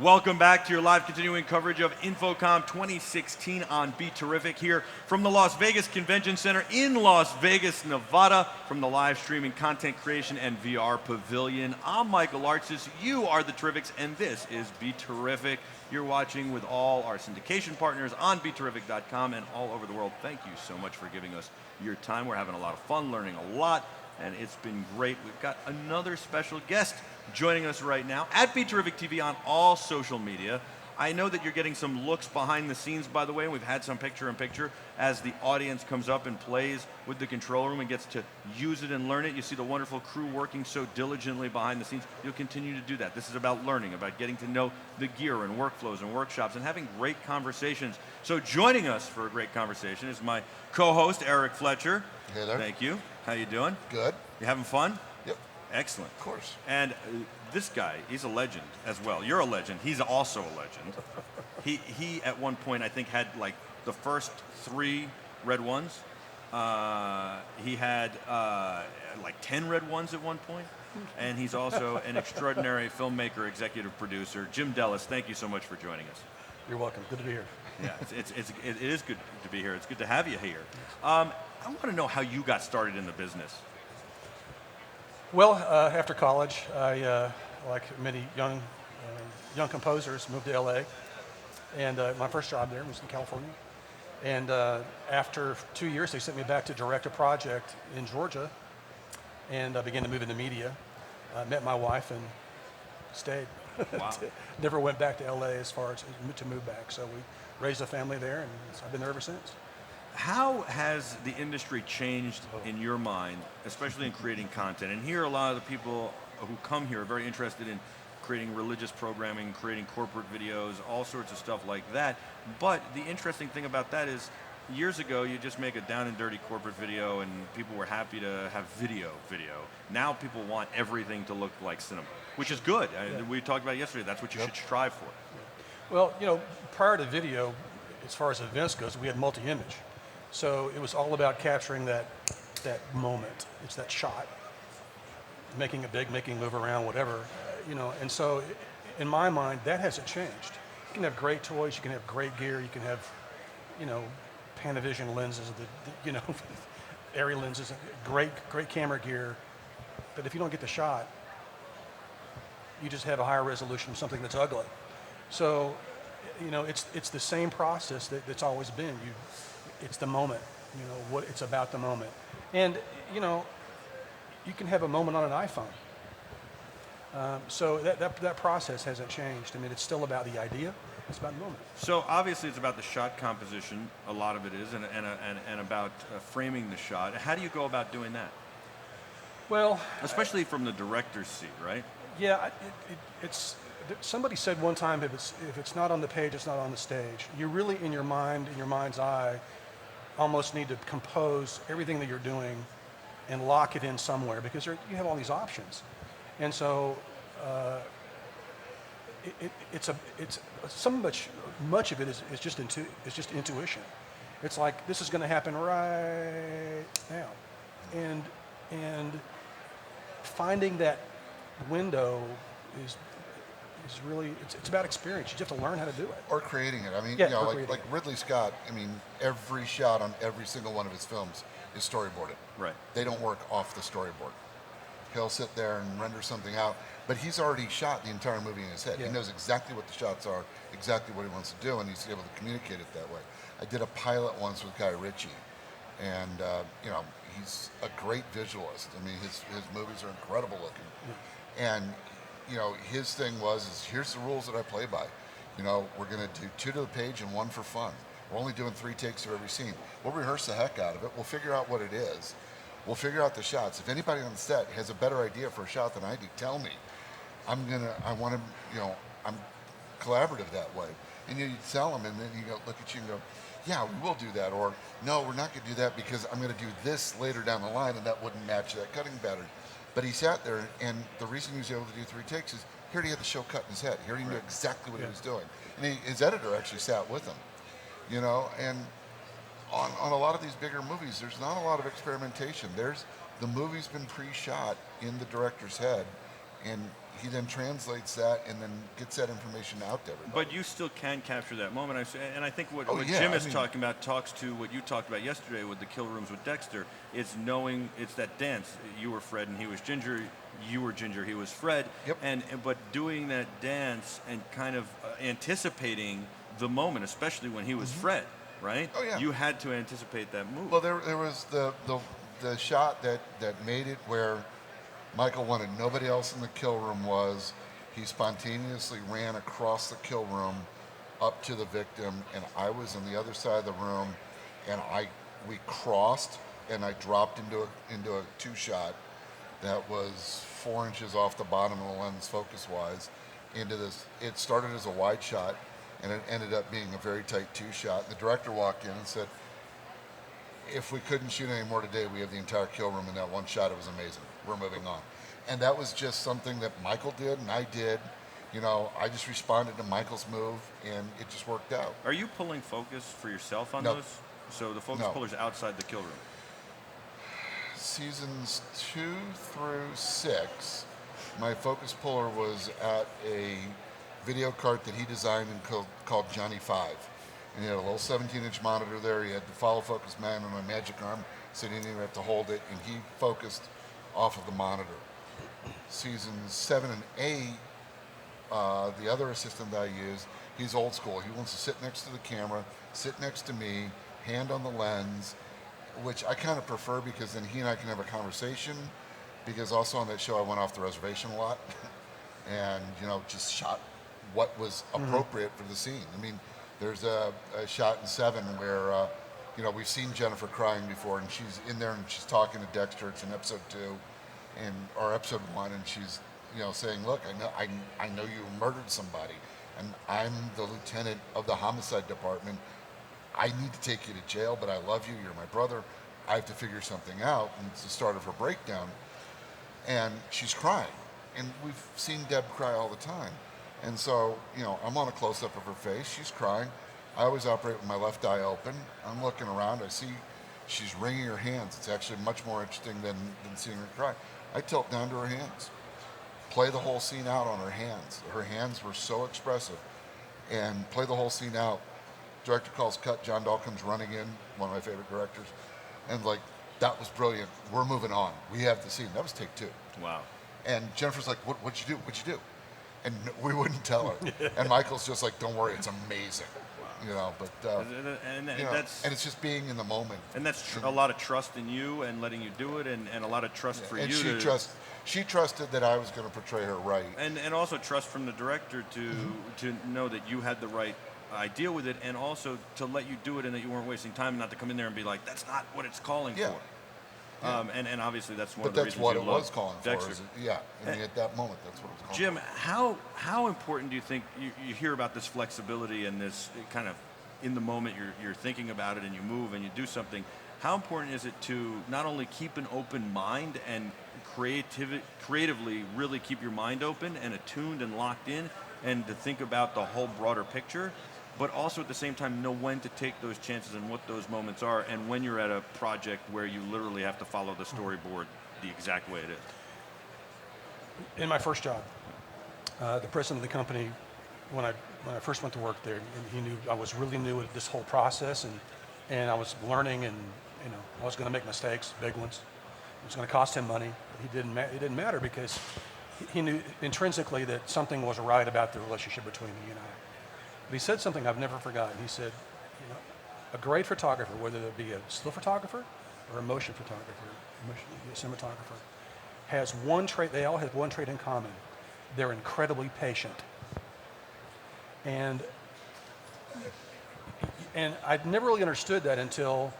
Welcome back to your live continuing coverage of InfoComm 2016 on BeTerrific here from the Las Vegas Convention Center in Las Vegas, Nevada, from the live streaming content creation and VR pavilion. I'm Michael Artsis, you are the Terrifics, and this is BeTerrific. You're watching with all our syndication partners on BeTerrific.com and all over the world. Thank you so much for giving us your time. We're having a lot of fun, learning a lot, and it's been great. We've got another special guest joining us right now at BeTerrific TV on all social media. I know that you're getting some looks behind the scenes, by the way, and we've had some picture-in-picture as the audience comes up and plays with the control room and gets to use it and learn it. You see the wonderful crew working so diligently behind the scenes. You'll continue to do that. This is about learning, about getting to know the gear and workflows and workshops and having great conversations. So joining us for a great conversation is my co-host, Eric Fletcher. Hey there. Thank you. How you doing? Good. You having fun? Yep. Excellent. Of course. And this guy, he's a legend as well. You're a legend. He's also a legend. He at one point, I think, had like the first 3 red ones. He had like 10 red ones at one point. And he's also an extraordinary filmmaker, executive producer. Jim Dellas, thank you so much for joining us. You're welcome. Good to be here. Yeah, it is good to be here. It's good to have you here. I want to know how you got started in the business. Well, after college, I, like many young composers, moved to LA, and my first job there was in California. And after 2 years, they sent me back to direct a project in Georgia, and I began to move into media. Met my wife and stayed. Wow. Never went back to LA as far as to move back. So we raised a family there, and I've been there ever since. How has the industry changed in your mind, especially in creating content? And here, a lot of the people who come here are very interested in creating religious programming, creating corporate videos, all sorts of stuff like that. But the interesting thing about that is, years ago, you just make a down and dirty corporate video and people were happy to have video. Now people want everything to look like cinema, which is good. Yeah. We talked about it yesterday. That's what you should strive for. Well, you know, prior to video, as far as events goes, we had multi-image. So it was all about capturing that moment. It's that shot, making it big, making it move around, whatever, you know. And so, in my mind, that hasn't changed. You can have great toys, you can have great gear, you can have, you know, Panavision lenses, you know, Arri lenses, great camera gear. But if you don't get the shot, you just have a higher resolution of something that's ugly. So, you know, it's the same process that's always been. It's the moment, you know, it's about the moment. And, you know, you can have a moment on an iPhone. So that process hasn't changed. I mean, it's still about the idea, it's about the moment. So obviously it's about the shot composition, a lot of it is, and about framing the shot. How do you go about doing that? Well, especially from the director's seat, right? Yeah, it's somebody said one time, if it's not on the page, it's not on the stage. You really, in your mind's eye, almost need to compose everything that you're doing and lock it in somewhere, because you have all these options. And so much of it is just intuition. It's like, this is going to happen right now, and finding that window is really, it's about experience. You just have to learn how to do it. Or creating it. I mean, yeah, you know, like Ridley Scott, I mean, every shot on every single one of his films is storyboarded. Right. They don't work off the storyboard. He'll sit there and render something out, but he's already shot the entire movie in his head. Yeah. He knows exactly what the shots are, exactly what he wants to do, and he's able to communicate it that way. I did a pilot once with Guy Ritchie, and you know, he's a great visualist. I mean, his movies are incredible looking. Yeah. And you know, his thing is here's the rules that I play by. You know, we're going to do 2 to the page and 1 for fun. We're only doing 3 takes of every scene. We'll rehearse the heck out of it. We'll figure out what it is. We'll figure out the shots. If anybody on the set has a better idea for a shot than I do, tell me. I want to, you know, I'm collaborative that way. And you tell them, and then you go, look at you and go, yeah, we will do that. Or, no, we're not going to do that because I'm going to do this later down the line, and that wouldn't match that cutting pattern. But he sat there, and the reason he was able to do 3 takes is he already had the show cut in his head. He already knew exactly what he was doing. And his editor actually sat with him, you know. And on a lot of these bigger movies, there's not a lot of experimentation. The movie's been pre-shot in the director's head, and he then translates that and then gets that information out to everybody. But you still can capture that moment. And I think what Yeah, Jim is talking about talks to what you talked about yesterday with the kill rooms with Dexter. It's knowing it's that dance. You were Fred and he was Ginger. You were Ginger, he was Fred. Yep. But doing that dance and kind of anticipating the moment, especially when he was Fred, right? Oh, yeah. You had to anticipate that move. Well, there was the shot that made it where Michael wanted nobody else in the kill room was. He spontaneously ran across the kill room up to the victim, and I was on the other side of the room, and we crossed, and I dropped into a two-shot that was 4 inches off the bottom of the lens focus-wise into this. It started as a wide shot, and it ended up being a very tight two-shot. The director walked in and said, if we couldn't shoot any more today, we have the entire kill room in that one shot. It was amazing. We're moving on. And that was just something that Michael did and I did. You know, I just responded to Michael's move, and it just worked out. Are you pulling focus for yourself on No. those? So the focus No. puller's outside the kill room. Seasons 2 through 6, my focus puller was at a video cart that he designed and called Johnny 5. And he had a little 17-inch monitor there. He had the follow focus man on a magic arm, so he didn't even have to hold it, and he focused off of the monitor. Seasons 7 and 8, the other assistant that I use, he's old school. He wants to sit next to the camera, sit next to me, hand on the lens, which I kind of prefer because then he and I can have a conversation, because also on that show I went off the reservation a lot and, you know, just shot what was appropriate for the scene. I mean, there's a shot in 7 where, you know, we've seen Jennifer crying before, and she's in there and she's talking to Dexter. It's in episode 2 or episode 1, and she's, you know, saying, look, I know you murdered somebody, and I'm the lieutenant of the homicide department. I need to take you to jail, but I love you. You're my brother. I have to figure something out. And it's the start of her breakdown. And she's crying. And we've seen Deb cry all the time. And so, you know, I'm on a close-up of her face. She's crying. I always operate with my left eye open. I'm looking around. I see she's wringing her hands. It's actually much more interesting than seeing her cry. I tilt down to her hands. Play the whole scene out on her hands. Her hands were so expressive. And play the whole scene out. Director calls cut. John Dahl comes running in, one of my favorite directors. And like, that was brilliant. We're moving on. We have the scene. That was take 2. Wow. And Jennifer's like, what'd you do? What'd you do? And we wouldn't tell her. And Michael's just like, don't worry, it's amazing. You know, but And you know, that's and it's just being in the moment. and that's a lot of trust in you and letting you do it, and a lot of trust for And you. she trusted that I was going to portray her right. And also trust from the director to know that you had the right idea with it, and also to let you do it and that you weren't wasting time, not to come in there and be like, that's not what it's calling Yeah. for. Yeah. And obviously that's one But of the that's reasons what you it love was calling Dexter. for. I mean, at that moment, that's what it was calling Jim, for. how important do you think you hear about this flexibility and this kind of in the moment you're thinking about it and you move and you do something? How important is it to not only keep an open mind and creatively really keep your mind open and attuned and locked in, and to think about the whole broader picture, but also at the same time know when to take those chances and what those moments are, and when you're at a project where you literally have to follow the storyboard the exact way it is? In my first job, the president of the company, when I first went to work there, he knew I was really new at this whole process, and I was learning, and you know, I was going to make mistakes, big ones. It was going to cost him money. But it didn't matter because he knew intrinsically that something was right about the relationship between me and I. But he said something I've never forgotten. He said, you know, a great photographer, whether it be a still photographer or a motion photographer, a cinematographer, has one trait. They all have one trait in common. They're incredibly patient. And I'd never really understood that until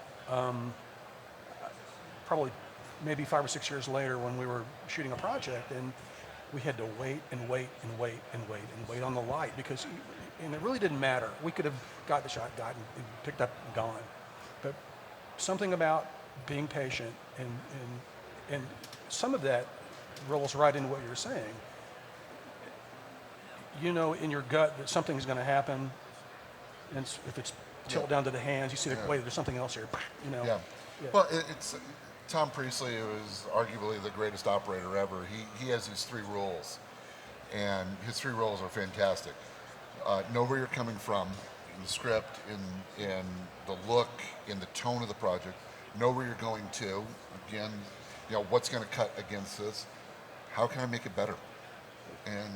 probably maybe 5 or 6 years later when we were shooting a project, and we had to wait and wait and wait and wait and wait on the light, because and it really didn't matter. We could have got the shot, gotten and picked up and gone. But something about being patient and some of that rolls right into what you're saying. You know in your gut that something's going to happen, and if it's tilt down to the hands, you see that, wait, there's something else here. You know. Yeah. Well, it's Tom Priestley, who is arguably the greatest operator ever. He has these 3 rules. and his 3 roles are fantastic. Know where you're coming from in the script, in the look, in the tone of the project. Know where you're going to. Again, what's going to cut against this. How can I make it better? And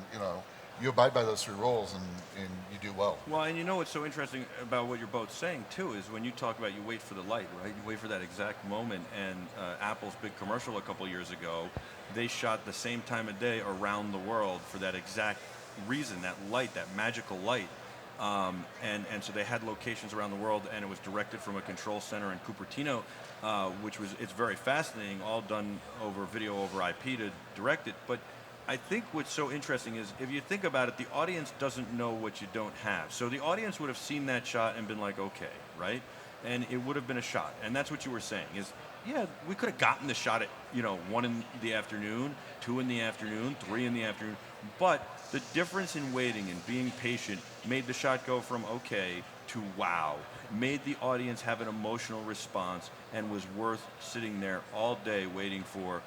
you abide by those 3 roles, and you do well. Well, and what's so interesting about what you're both saying too is when you talk about you wait for the light, right? You wait for that exact moment. And Apple's big commercial a couple years ago, they shot the same time of day around the world for that exact reason, that light, that magical light. And so they had locations around the world, and it was directed from a control center in Cupertino, it's very fascinating, all done over video over IP to direct it. But I think what's so interesting is if you think about it, the audience doesn't know what you don't have. So the audience would have seen that shot and been like, okay, right? And it would have been a shot. And that's what you were saying is, yeah, we could have gotten the shot at 1 in the afternoon, 2 in the afternoon, 3 in the afternoon. But the difference in waiting and being patient made the shot go from okay to wow, made the audience have an emotional response, and was worth sitting there all day waiting for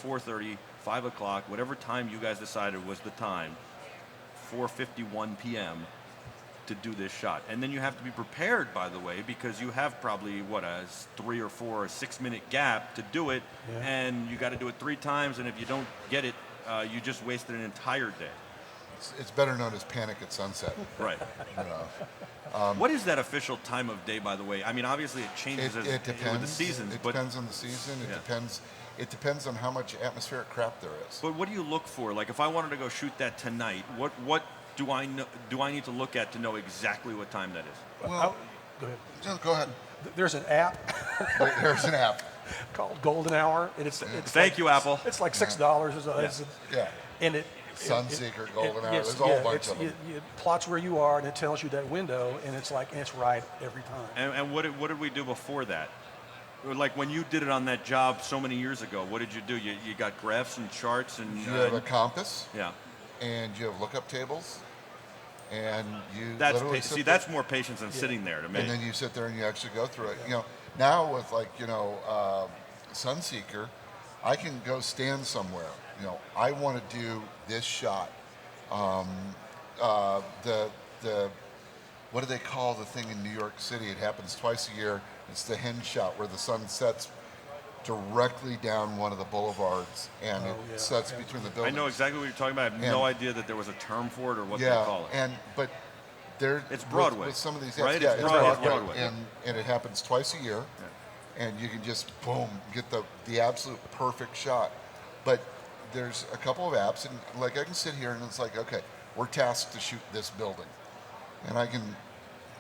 4:30, 5 o'clock, whatever time you guys decided was the time, 4:51 p.m. to do this shot. And then you have to be prepared, by the way, because you have probably, a 3 or 4 or 6 minute gap to do it, and you got to do it 3 times, and if you don't get it, you just wasted an entire day. It's better known as panic at sunset. Right. What is that official time of day, by the way? I mean, obviously it changes It depends. with the seasons. It depends on the season. It depends on how much atmospheric crap there is. But what do you look for? Like, if I wanted to go shoot that tonight, what do I know? Do I need to look at to know exactly what time that is? Well, go ahead. No, go ahead. There's an app There's an app. called Golden Hour, and it's Thank you, Apple. It's like $6 or so. Yeah. And Sunseeker, Golden Hour. yes, There's a whole bunch of them. It plots where you are, and it tells you that window, and it's right every time. And what did we do before that? Like when you did it on that job so many years ago, what did you do? You got graphs and charts and... You have a compass. Yeah. And you have lookup tables. And you that's more patience than sitting there to me. And then you sit there and you actually go through it. Now with Sunseeker, I can go stand somewhere. I want to do this shot. The what do they call the thing in New York City? It happens twice a year. It's the hen shot where the sun sets directly down one of the boulevards, and it sets between the buildings. I know exactly what you're talking about. I have no idea that there was a term for it or what they call it. But it's Broadway. With some of these, right? It's Broadway. Broadway. And it happens twice a year, and you can just boom get the absolute perfect shot. But there's a couple of apps, and like I can sit here and it's like, okay, we're tasked to shoot this building, and I can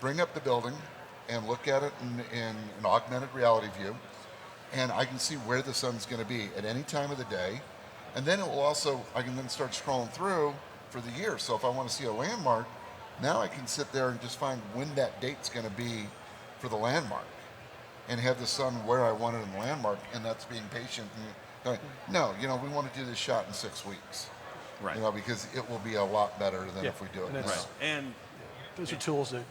bring up the building and look at it in an augmented reality view, and I can see where the sun's going to be at any time of the day. And then I can then start scrolling through for the year. So if I want to see a landmark, now I can sit there and just find when that date's going to be for the landmark and have the sun where I want it in the landmark, and that's being patient. And no, we want to do this shot in 6 weeks. Right. Because it will be a lot better than if we do it now. Right. And those are tools that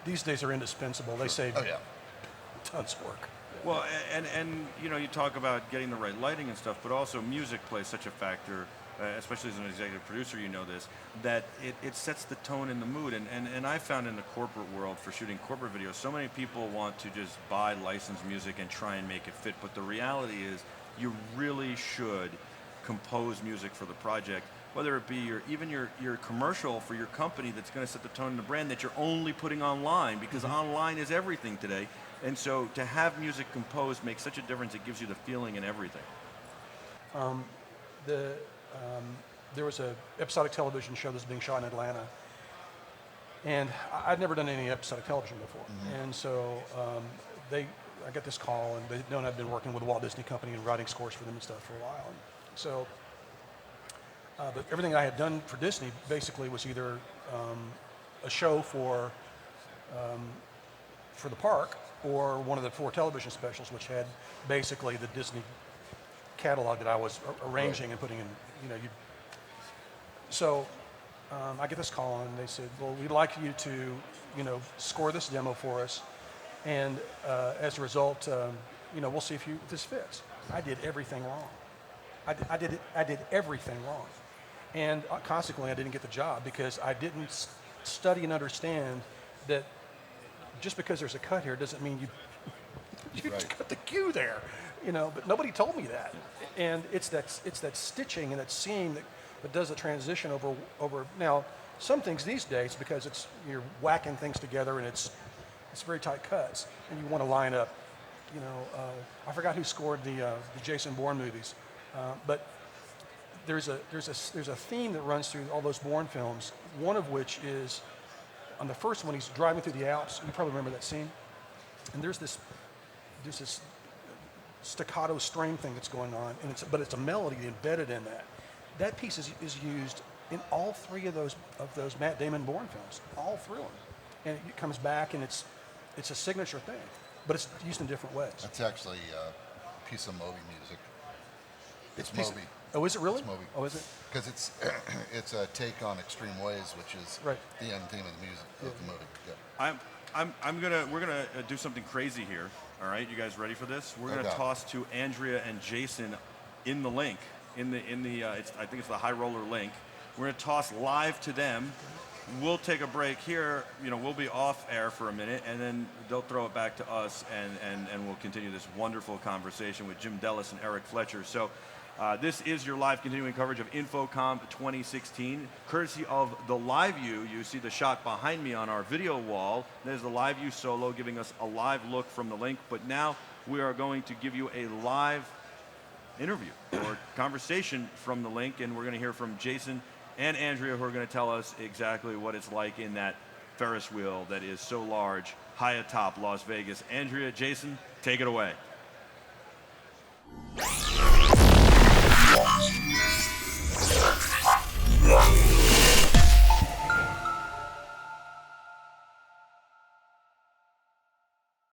these days are indispensable. They save tons of work. Well, and you talk about getting the right lighting and stuff, but also music plays such a factor, especially as an executive producer, this, that it sets the tone and the mood. And I found in the corporate world for shooting corporate videos, so many people want to just buy licensed music and try and make it fit. But the reality is you really should compose music for the project, whether it be your commercial for your company that's going to set the tone and the brand that you're only putting online, because online is everything today. And so to have music composed makes such a difference. It gives you the feeling and everything. There was an episodic television show that's being shot in Atlanta, and I'd never done any episodic television before. And so I got this call, and they'd known I'd been working with the Walt Disney Company and writing scores for them and stuff for a while. So, but everything I had done for Disney basically was either a show for the park, or one of the 4 television specials, which had basically the Disney catalog that I was arranging and putting in. So I get this call, and they said, "Well, we'd like you to, score this demo for us, and as a result, we'll see if this fits." I did everything wrong. I did everything wrong. And consequently, I didn't get the job because I didn't study and understand that just because there's a cut here doesn't mean you Right. cut the cue there, you know. But nobody told me that, and it's that stitching and that seam that does the transition over. Now, some things these days, because you're whacking things together and it's very tight cuts, and you want to line up. You know, I forgot who scored the Jason Bourne movies, but there's a theme that runs through all those Bourne films. One of which is on the first one, he's driving through the Alps. You probably remember that scene. And there's this staccato string thing that's going on, but it's a melody embedded in that. That piece is used in all three of those Matt Damon Bourne films, all through them, and it comes back and it's a signature thing, but it's used in different ways. That's actually a piece of Moby music. It's piece of- Moby. Oh, is it really? It's Moby. Oh, is it? Because it's a take on Extreme Ways, which is Right. the end theme of the music of the movie. Yeah. We're gonna do something crazy here. All right, you guys ready for this? We're gonna Okay. toss to Andrea and Jason in the link, I think it's the high roller link. We're gonna toss live to them. We'll take a break here. You know, we'll be off air for a minute, and then they'll throw it back to us, and we'll continue this wonderful conversation with Jim Dellas and Eric Fletcher. So. This is your live continuing coverage of InfoComm 2016, courtesy of the Live View. You see the shot behind me on our video wall. There's the Live View Solo giving us a live look from the link. But now we are going to give you a live interview or conversation from the link, and we're going to hear from Jason and Andrea, who are going to tell us exactly what it's like in that Ferris wheel that is so large, high atop Las Vegas. Andrea, Jason, take it away.